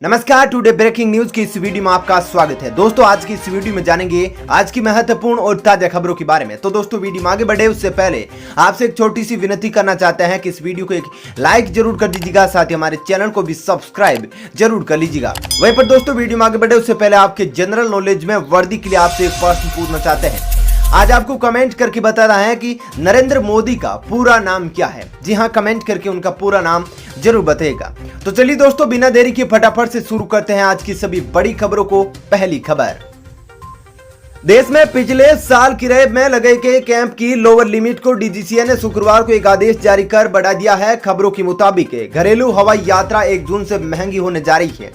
नमस्कार, today breaking news की इस वीडियो में आपका स्वागत है। दोस्तों, आज की इस वीडियो में जानेंगे आज की महत्वपूर्ण और ताजा खबरों के बारे में। तो दोस्तों, वीडियो में आगे बढ़े उससे पहले आपसे एक छोटी सी विनती करना चाहते हैं कि इस वीडियो को एक लाइक जरूर कर दीजिएगा, साथ ही हमारे चैनल को भी सब्सक्राइब जरूर कर लीजिएगा। वहीं पर दोस्तों, वीडियो में आगे बढ़े उससे पहले आपके जनरल नॉलेज में वर्दी के लिए आपसे एक प्रश्न पूछना चाहते हैं। आज आपको कमेंट करके बताना है कि नरेंद्र मोदी का पूरा नाम क्या है। जी हां, कमेंट करके उनका पूरा नाम जरूर बताइएगा। तो चलिए दोस्तों, बिना देरी के फटाफट से शुरू करते हैं आज की सभी बड़ी खबरों को। पहली खबर, देश में पिछले साल किराए में लगे के कैंप की लोअर लिमिट को डीजीसीए ने शुक्रवार को एक आदेश जारी कर बढ़ा दिया है। खबरों के मुताबिक घरेलू हवाई यात्रा 1 जून से महंगी होने जा रही है।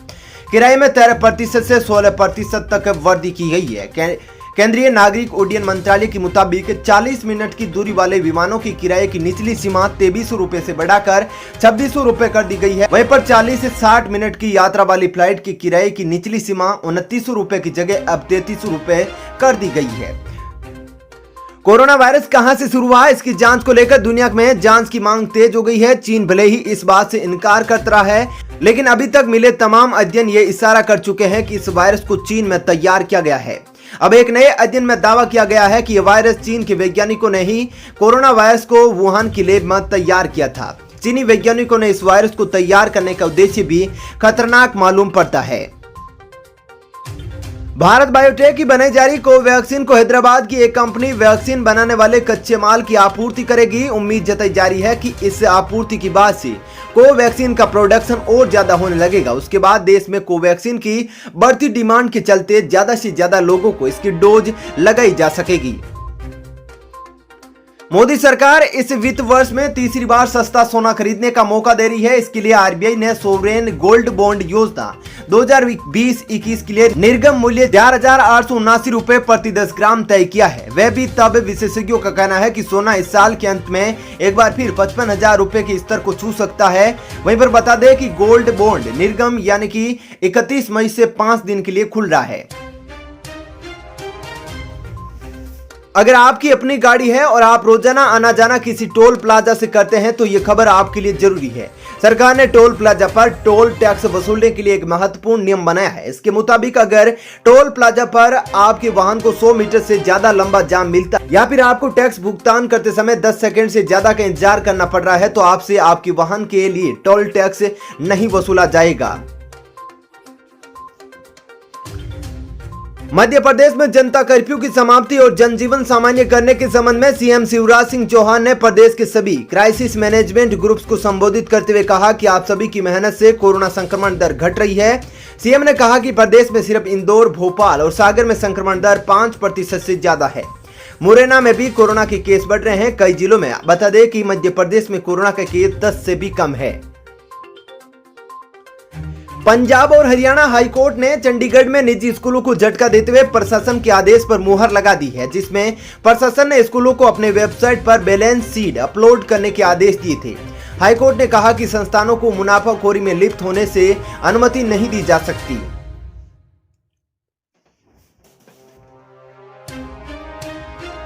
किराए में 13% से 16% तक वृद्धि की गई है। केंद्रीय नागरिक उड्डयन मंत्रालय के मुताबिक 40 मिनट की दूरी वाले विमानों की किराए की निचली सीमा 2300 रुपए से बढ़ाकर 2600 रुपए कर दी गई है। वहीं पर 40 से 60 मिनट की यात्रा वाली फ्लाइट की किराए की निचली सीमा 2900 रुपए की जगह अब 3300 रुपए कर दी गई है। कोरोना वायरस कहां से शुरू हुआ, इसकी जांच को लेकर दुनिया में जांच की मांग तेज हो गई है। चीन भले ही इस बात से इनकार करता रहा है, लेकिन अभी तक मिले तमाम अध्ययन ये इशारा कर चुके हैं कि इस वायरस को चीन में तैयार किया गया है। अब एक नए अध्ययन में दावा किया गया है कि यह वायरस चीन के वैज्ञानिकों ने ही कोरोना वायरस को वुहान की लैब में तैयार किया था। चीनी वैज्ञानिकों ने इस वायरस को तैयार करने का उद्देश्य भी खतरनाक मालूम पड़ता है। भारत बायोटेक की बनाई जा रही कोवैक्सीन को हैदराबाद की एक कंपनी वैक्सीन बनाने वाले कच्चे माल की आपूर्ति करेगी। उम्मीद जताई जा रही है कि इस आपूर्ति की बाद से कोवैक्सीन का प्रोडक्शन और ज्यादा होने लगेगा। उसके बाद देश में कोवैक्सीन की बढ़ती डिमांड के चलते ज्यादा से ज्यादा लोगों को इसकी डोज लगाई जा सकेगी। मोदी सरकार इस वित्त वर्ष में तीसरी बार सस्ता सोना खरीदने का मौका दे रही है। इसके लिए आरबीआई ने सोवरेन गोल्ड बॉन्ड योजना 2020-21 के लिए निर्गम मूल्य 4,879 रुपए प्रति 10 ग्राम तय किया है। वह भी तब विशेषज्ञों का कहना है कि सोना इस साल के अंत में एक बार फिर 55,000 रुपए के स्तर को छू सकता है। वहीं पर बता दें कि गोल्ड बॉन्ड निर्गम यानी कि 31 मई से 5 दिन के लिए खुल रहा है। अगर आपकी अपनी गाड़ी है और आप रोजाना आना जाना किसी टोल प्लाजा से करते हैं तो ये खबर आपके लिए जरूरी है। सरकार ने टोल प्लाजा पर टोल टैक्स वसूलने के लिए एक महत्वपूर्ण नियम बनाया है। इसके मुताबिक अगर टोल प्लाजा पर आपके वाहन को 100 मीटर से ज्यादा लंबा जाम मिलता है या फिर आपको टैक्स भुगतान करते समय 10 सेकंड से ज्यादा का इंतजार करना पड़ रहा है तो आपसे आपके वाहन के लिए टोल टैक्स नहीं वसूला जाएगा। मध्य प्रदेश में जनता कर्फ्यू की समाप्ति और जनजीवन सामान्य करने के संबंध में सीएम शिवराज सिंह चौहान ने प्रदेश के सभी क्राइसिस मैनेजमेंट ग्रुप्स को संबोधित करते हुए कहा कि आप सभी की मेहनत से कोरोना संक्रमण दर घट रही है। सीएम ने कहा कि प्रदेश में सिर्फ इंदौर, भोपाल और सागर में संक्रमण दर 5% से ज्यादा है। मुरैना में भी कोरोना के केस बढ़ रहे हैं। कई जिलों में बता दें कि मध्य प्रदेश में कोरोना के केस 10 से भी कम है। पंजाब और हरियाणा हाईकोर्ट ने चंडीगढ़ में निजी स्कूलों को झटका देते हुए प्रशासन के आदेश पर मुहर लगा दी है, जिसमें प्रशासन ने स्कूलों को अपने वेबसाइट पर बैलेंस शीट अपलोड करने के आदेश दिए थे। हाईकोर्ट ने कहा कि संस्थानों को मुनाफाखोरी में लिप्त होने से अनुमति नहीं दी जा सकती।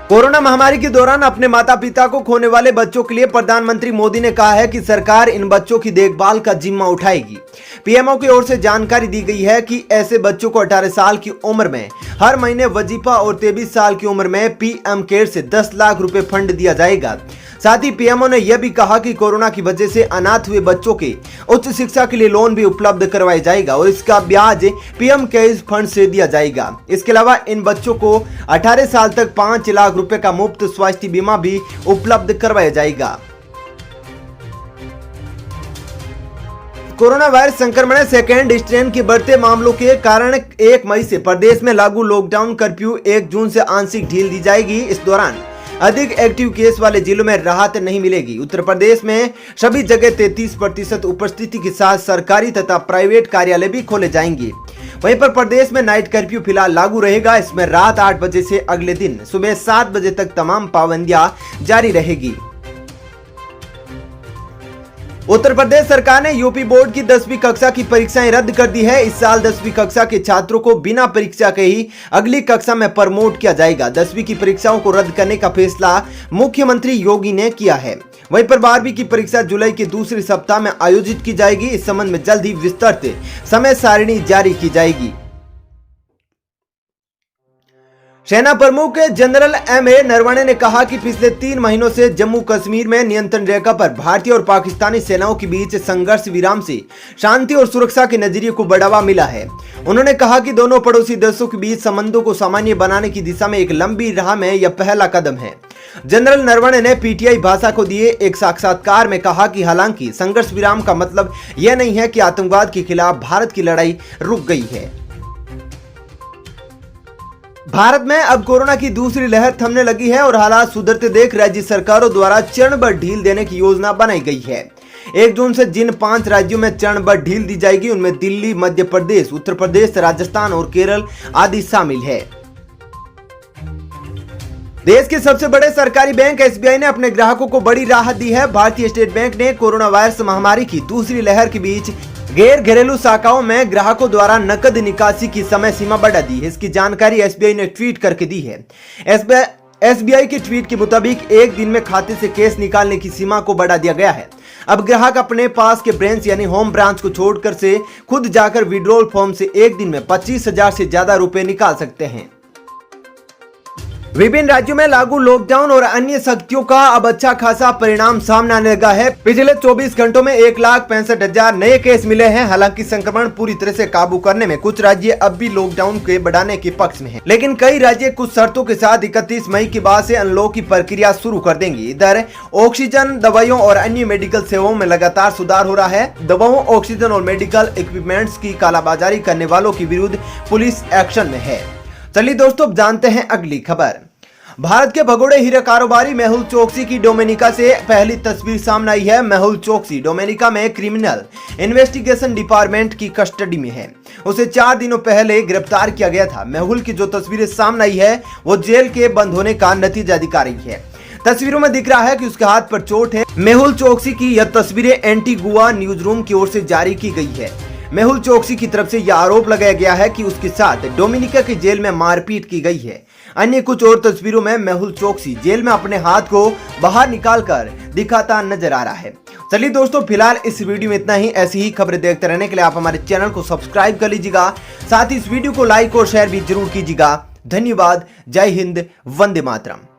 कोरोना महामारी के दौरान अपने माता पिता को खोने वाले बच्चों के लिए प्रधानमंत्री मोदी ने कहा है कि सरकार इन बच्चों की देखभाल का जिम्मा उठाएगी। पीएमओ की ओर से जानकारी दी गई है कि ऐसे बच्चों को 18 साल की उम्र में हर महीने वजीफा और 23 साल की उम्र में पीएम केयर से 10 लाख रुपए फंड दिया जाएगा। साथ ही पीएमओ ने यह भी कहा कि कोरोना की वजह से अनाथ हुए बच्चों के उच्च शिक्षा के लिए लोन भी उपलब्ध करवाया जाएगा और इसका ब्याज पीएम केयर्स फंड से दिया जाएगा। इसके अलावा इन बच्चों को 18 साल तक 5 लाख रुपए का मुफ्त स्वास्थ्य बीमा भी उपलब्ध करवाया जाएगा। कोरोना वायरस संक्रमण सेकेंड स्ट्रेन के बढ़ते मामलों के कारण 1 मई से प्रदेश में लागू लॉकडाउन कर्फ्यू 1 जून से आंशिक ढील दी जाएगी। इस दौरान अधिक एक्टिव केस वाले जिलों में राहत नहीं मिलेगी। उत्तर प्रदेश में सभी जगह 33% उपस्थिति के साथ सरकारी तथा प्राइवेट कार्यालय भी खोले जाएंगे। वहीं पर प्रदेश में नाइट कर्फ्यू फिलहाल लागू रहेगा। इसमें रात 8 बजे से अगले दिन सुबह 7 बजे तक तमाम पाबंदियां जारी रहेगी। उत्तर प्रदेश सरकार ने यूपी बोर्ड की 10वीं कक्षा की परीक्षाएं रद्द कर दी है। इस साल 10वीं कक्षा के छात्रों को बिना परीक्षा के ही अगली कक्षा में प्रमोट किया जाएगा। 10वीं की परीक्षाओं को रद्द करने का फैसला मुख्यमंत्री योगी ने किया है। वहीं पर 12वीं की परीक्षा जुलाई के दूसरे सप्ताह में आयोजित की जाएगी। इस संबंध में जल्द ही विस्तृत समय सारिणी जारी की जाएगी। सेना प्रमुख जनरल एम.ए. नरवणे ने कहा कि पिछले 3 महीनों से जम्मू कश्मीर में नियंत्रण रेखा पर भारतीय और पाकिस्तानी सेनाओं के बीच संघर्ष विराम से शांति और सुरक्षा के नजरिए को बढ़ावा मिला है। उन्होंने कहा कि दोनों पड़ोसी देशों के बीच संबंधों को सामान्य बनाने की दिशा में एक लंबी राह में यह पहला कदम है। जनरल नरवणे ने पीटीआई भाषा को दिए एक साक्षात्कार में कहा कि हालांकि संघर्ष विराम का मतलब यह नहीं है कि आतंकवाद के खिलाफ भारत की लड़ाई रुक गई है। भारत में अब कोरोना की दूसरी लहर थमने लगी है और हालात सुधरते देख राज्य सरकारों द्वारा चरणबद्ध ढील देने की योजना बनाई गई है। 1 जून से जिन 5 राज्यों में चरणबद्ध ढील दी जाएगी उनमें दिल्ली, मध्य प्रदेश, उत्तर प्रदेश, राजस्थान और केरल आदि शामिल है। देश के सबसे बड़े सरकारी बैंक एसबीआई ने अपने ग्राहकों को बड़ी राहत दी है। भारतीय स्टेट बैंक ने कोरोना वायरस महामारी की दूसरी लहर के बीच गैर घरेलू शाखाओं में ग्राहकों द्वारा नकद निकासी की समय सीमा बढ़ा दी है। इसकी जानकारी एसबीआई ने ट्वीट करके दी है। एसबीआई के ट्वीट के मुताबिक एक दिन में खाते से कैश निकालने की सीमा को बढ़ा दिया गया है। अब ग्राहक अपने पास के ब्रांच यानी होम ब्रांच को छोड़कर से खुद जाकर विड्रॉल फॉर्म से एक दिन में 25,000 से ज्यादा रुपए निकाल सकते हैं। विभिन्न राज्यों में लागू लॉकडाउन और अन्य सख्तियों का अब अच्छा खासा परिणाम सामने आने लगा है। पिछले 24 घंटों में 1,65,000 नए केस मिले हैं। हालांकि संक्रमण पूरी तरह से काबू करने में कुछ राज्य अब भी लॉकडाउन के बढ़ाने के पक्ष में हैं, लेकिन कई राज्य कुछ शर्तों के साथ 31 मई के बाद से अनलॉक की प्रक्रिया शुरू कर देंगे। इधर ऑक्सीजन, दवाइयों और अन्य मेडिकल सेवाओं में लगातार सुधार हो रहा है। दवाओं, ऑक्सीजन और मेडिकल इक्विपमेंट्स की कालाबाजारी करने वालों के विरुद्ध पुलिस एक्शन में है। चलिए दोस्तों, अब जानते हैं अगली खबर। भारत के भगोड़े हीरा कारोबारी मेहुल चोकसी की डोमिनिका से पहली तस्वीर सामने आई है। मेहुल चोकसी डोमिनिका में क्रिमिनल इन्वेस्टिगेशन डिपार्टमेंट की कस्टडी में है। उसे 4 दिनों पहले गिरफ्तार किया गया था। मेहुल की जो तस्वीरें सामने आई है वो जेल के बंद होने का नतीजा दिखा रही है। तस्वीरों में दिख रहा है कि उसके हाथ पर चोट है। मेहुल चोकसी की यह तस्वीरें एंटीगुआ न्यूज रूम की ओर से जारी की गई है। मेहुल चोकसी की तरफ से यह आरोप लगाया गया है कि उसके साथ डोमिनिका की जेल में मारपीट की गई है। अन्य कुछ और तस्वीरों में मेहुल चोकसी जेल में अपने हाथ को बाहर निकालकर दिखाता नजर आ रहा है। चलिए दोस्तों, फिलहाल इस वीडियो में इतना ही। ऐसी ही खबरें देखते रहने के लिए आप हमारे चैनल को सब्सक्राइब कर लीजिएगा। साथ ही इस वीडियो को लाइक और शेयर भी जरूर कीजिएगा। धन्यवाद। जय हिंद, वंदे मातरम।